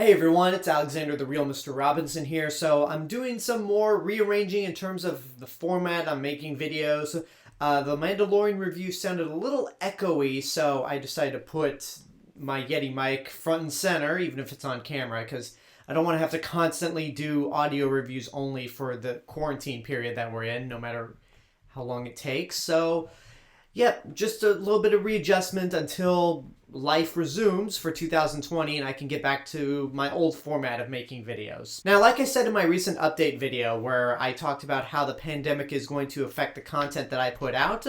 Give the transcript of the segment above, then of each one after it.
Hey everyone, it's Alexander the Real Mr. Robinson here. So I'm doing some more rearranging in terms of the format I'm making videos. The Mandalorian review sounded a little echoey, so I decided to put my Yeti mic front and center, even if it's on camera, because I don't want to have to constantly do audio reviews only for the quarantine period that we're in, no matter how long it takes. So, yep, just a little bit of readjustment until life resumes for 2020 and I can get back to my old format of making videos. Now, like I said in my recent update video where I talked about how the pandemic is going to affect the content that I put out,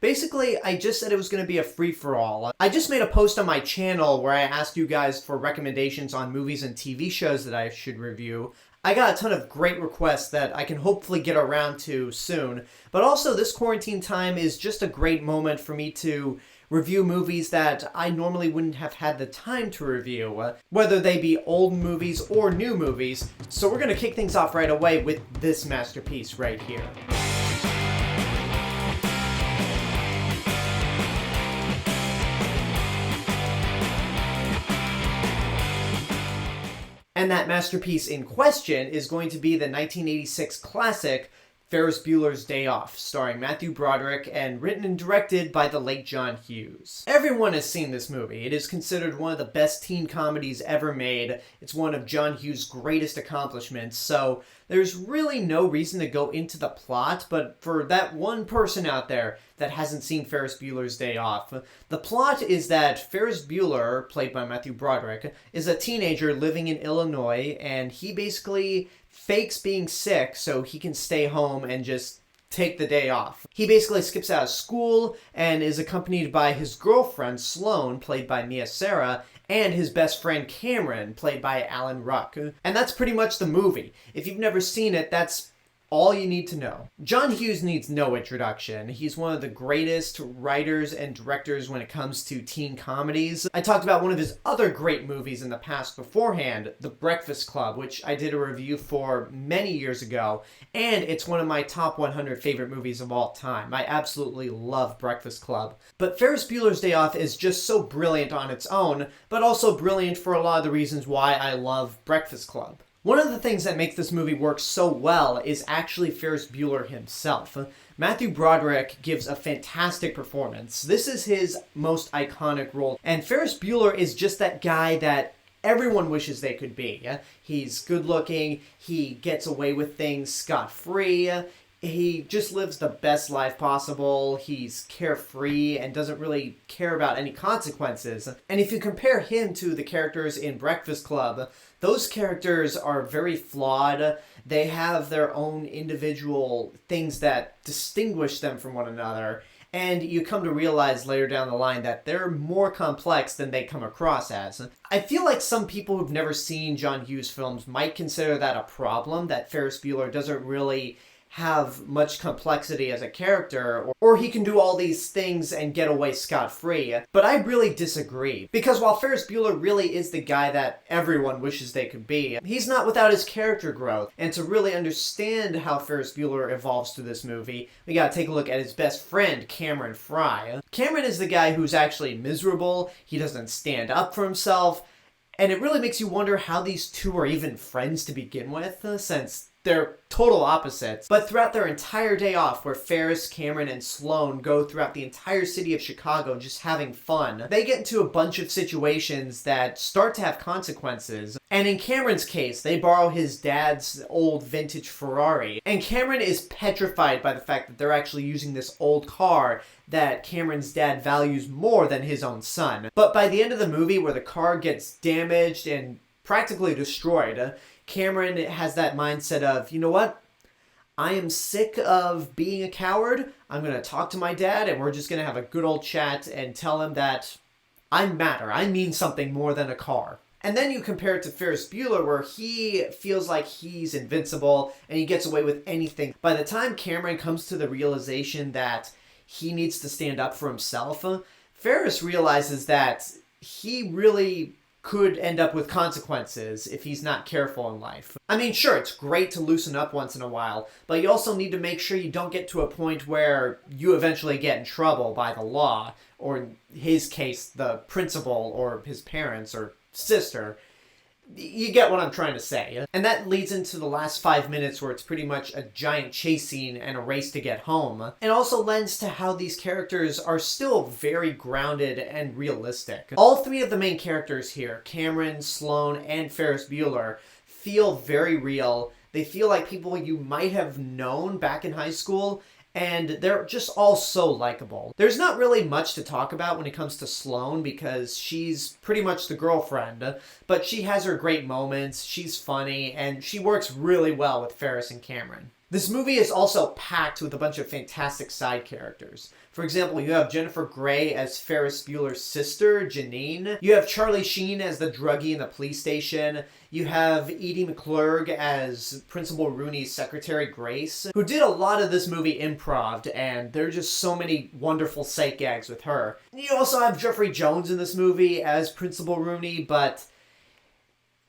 basically I just said it was going to be a free-for-all. I just made a post on my channel where I asked you guys for recommendations on movies and TV shows that I should review. I got a ton of great requests that I can hopefully get around to soon, but also this quarantine time is just a great moment for me to review movies that I normally wouldn't have had the time to review, whether they be old movies or new movies. So we're going to kick things off right away with this masterpiece right here. And that masterpiece in question is going to be the 1986 classic Ferris Bueller's Day Off, starring Matthew Broderick and written and directed by the late John Hughes. Everyone has seen this movie. It is considered one of the best teen comedies ever made. It's one of John Hughes' greatest accomplishments, so there's really no reason to go into the plot, but for that one person out there that hasn't seen Ferris Bueller's Day Off, the plot is that Ferris Bueller, played by Matthew Broderick, is a teenager living in Illinois, and he basically fakes being sick so he can stay home and just take the day off. He basically skips out of school and is accompanied by his girlfriend, Sloane, played by Sara, and his best friend, Cameron, played by Alan Ruck. And that's pretty much the movie. If you've never seen it, that's all you need to know. John Hughes needs no introduction. He's one of the greatest writers and directors when it comes to teen comedies. I talked about one of his other great movies in the past beforehand, The Breakfast Club, which I did a review for many years ago, and it's one of my top 100 favorite movies of all time. I absolutely love Breakfast Club. But Ferris Bueller's Day Off is just so brilliant on its own, but also brilliant for a lot of the reasons why I love Breakfast Club. One of the things that makes this movie work so well is actually Ferris Bueller himself. Matthew Broderick gives a fantastic performance. This is his most iconic role, and Ferris Bueller is just that guy that everyone wishes they could be. He's good looking, he gets away with things scot-free, he just lives the best life possible, he's carefree and doesn't really care about any consequences. And if you compare him to the characters in Breakfast Club, those characters are very flawed. They have their own individual things that distinguish them from one another. And you come to realize later down the line that they're more complex than they come across as. I feel like some people who've never seen John Hughes films might consider that a problem, that Ferris Bueller doesn't really have much complexity as a character, or he can do all these things and get away scot-free. But I really disagree, because while Ferris Bueller really is the guy that everyone wishes they could be, he's not without his character growth. And to really understand how Ferris Bueller evolves through this movie, we gotta take a look at his best friend, Cameron Frye. Cameron is the guy who's actually miserable, he doesn't stand up for himself, and it really makes you wonder how these two are even friends to begin with, since they're total opposites. But throughout their entire day off, where Ferris, Cameron, and Sloane go throughout the entire city of Chicago just having fun, they get into a bunch of situations that start to have consequences. And in Cameron's case, they borrow his dad's old vintage Ferrari. And Cameron is petrified by the fact that they're actually using this old car that Cameron's dad values more than his own son. But by the end of the movie, where the car gets damaged and practically destroyed, Cameron has that mindset of, you know what? I am sick of being a coward. I'm going to talk to my dad and we're just going to have a good old chat and tell him that I matter. I mean something more than a car. And then you compare it to Ferris Bueller, where he feels like he's invincible and he gets away with anything. By the time Cameron comes to the realization that he needs to stand up for himself, Ferris realizes that he really could end up with consequences if he's not careful in life. I mean, sure, it's great to loosen up once in a while, but you also need to make sure you don't get to a point where you eventually get in trouble by the law, or in his case, the principal or his parents or sister. You get what I'm trying to say. And that leads into the last 5 minutes where it's pretty much a giant chase scene and a race to get home. And also lends to how these characters are still very grounded and realistic. All three of the main characters here, Cameron, Sloane, and Ferris Bueller, feel very real. They feel like people you might have known back in high school, and they're just all so likable. There's not really much to talk about when it comes to Sloane because she's pretty much the girlfriend, but she has her great moments, she's funny, and she works really well with Ferris and Cameron. This movie is also packed with a bunch of fantastic side characters. For example, you have Jennifer Grey as Ferris Bueller's sister, Janine. You have Charlie Sheen as the druggie in the police station. You have Edie McClurg as Principal Rooney's secretary, Grace, who did a lot of this movie improv, and there are just so many wonderful sight gags with her. You also have Jeffrey Jones in this movie as Principal Rooney, but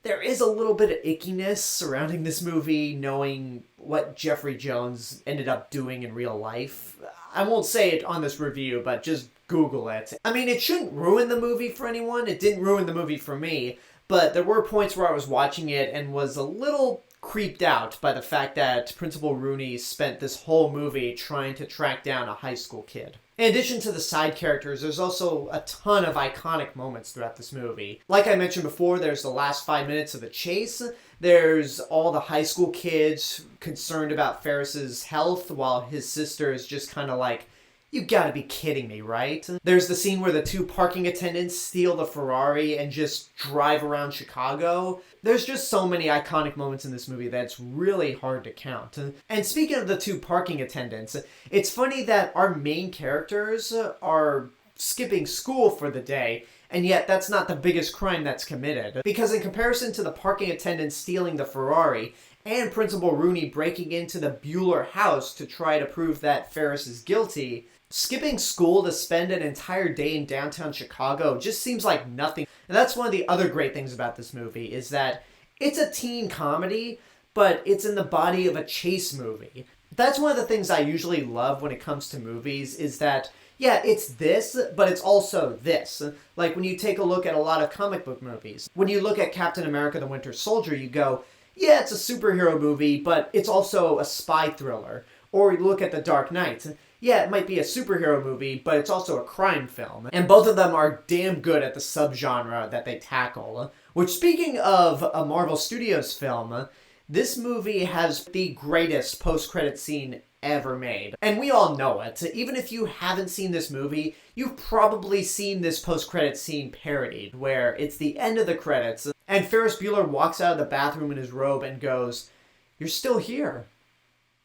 there is a little bit of ickiness surrounding this movie, knowing what Jeffrey Jones ended up doing in real life. I won't say it on this review, but just Google it. I mean, it shouldn't ruin the movie for anyone. It didn't ruin the movie for me, but there were points where I was watching it and was a little creeped out by the fact that Principal Rooney spent this whole movie trying to track down a high school kid. In addition to the side characters, there's also a ton of iconic moments throughout this movie. Like I mentioned before, there's the last 5 minutes of the chase. There's all the high school kids concerned about Ferris's health while his sister is just kind of like, you gotta be kidding me, right? There's the scene where the two parking attendants steal the Ferrari and just drive around Chicago. There's just so many iconic moments in this movie that it's really hard to count. And speaking of the two parking attendants, it's funny that our main characters are skipping school for the day, and yet that's not the biggest crime that's committed. Because in comparison to the parking attendants stealing the Ferrari, and Principal Rooney breaking into the Bueller house to try to prove that Ferris is guilty, skipping school to spend an entire day in downtown Chicago just seems like nothing. And that's one of the other great things about this movie, is that it's a teen comedy, but it's in the body of a chase movie. That's one of the things I usually love when it comes to movies, is that, yeah, it's this, but it's also this. Like when you take a look at a lot of comic book movies. When you look at Captain America the Winter Soldier, you go, yeah, it's a superhero movie, but it's also a spy thriller. Or you look at The Dark Knight. Yeah, it might be a superhero movie, but it's also a crime film. And both of them are damn good at the subgenre that they tackle. Which, speaking of a Marvel Studios film, this movie has the greatest post-credit scene ever made. And we all know it. Even if you haven't seen this movie, you've probably seen this post-credit scene parodied, where it's the end of the credits, and Ferris Bueller walks out of the bathroom in his robe and goes, "You're still here.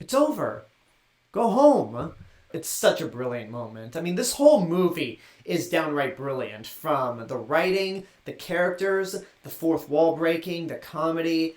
It's over. Go home." It's such a brilliant moment. I mean, this whole movie is downright brilliant. From the writing, the characters, the fourth wall breaking, the comedy.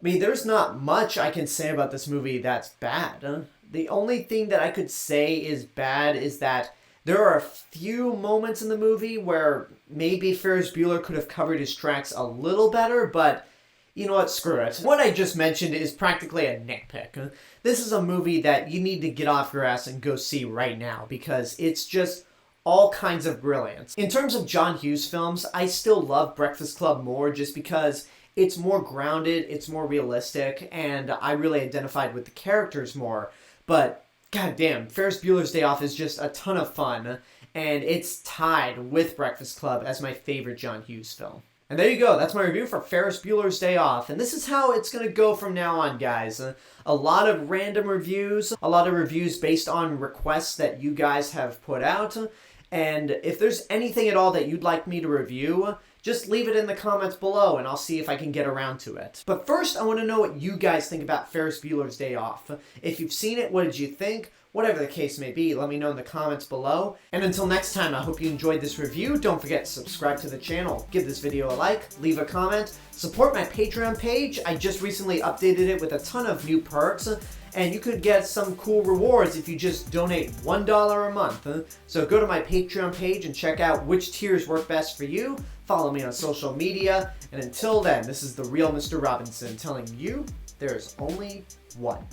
I mean, there's not much I can say about this movie that's bad. The only thing that I could say is bad is that there are a few moments in the movie where maybe Ferris Bueller could have covered his tracks a little better, but you know what, screw it. What I just mentioned is practically a nitpick. This is a movie that you need to get off your ass and go see right now, because it's just all kinds of brilliance. In terms of John Hughes films, I still love Breakfast Club more just because it's more grounded, it's more realistic, and I really identified with the characters more. But goddamn, Ferris Bueller's Day Off is just a ton of fun, and it's tied with Breakfast Club as my favorite John Hughes film. And there you go, that's my review for Ferris Bueller's Day Off. And this is how it's going to go from now on, guys. A lot of random reviews, a lot of reviews based on requests that you guys have put out. And if there's anything at all that you'd like me to review, just leave it in the comments below and I'll see if I can get around to it. But first, I want to know what you guys think about Ferris Bueller's Day Off. If you've seen it, what did you think? Whatever the case may be, let me know in the comments below. And until next time, I hope you enjoyed this review. Don't forget to subscribe to the channel, give this video a like, leave a comment, support my Patreon page. I just recently updated it with a ton of new perks, and you could get some cool rewards if you just donate $1 a month. So go to my Patreon page and check out which tiers work best for you. Follow me on social media, and until then, this is the Real Mr. Robinson telling you there's only one.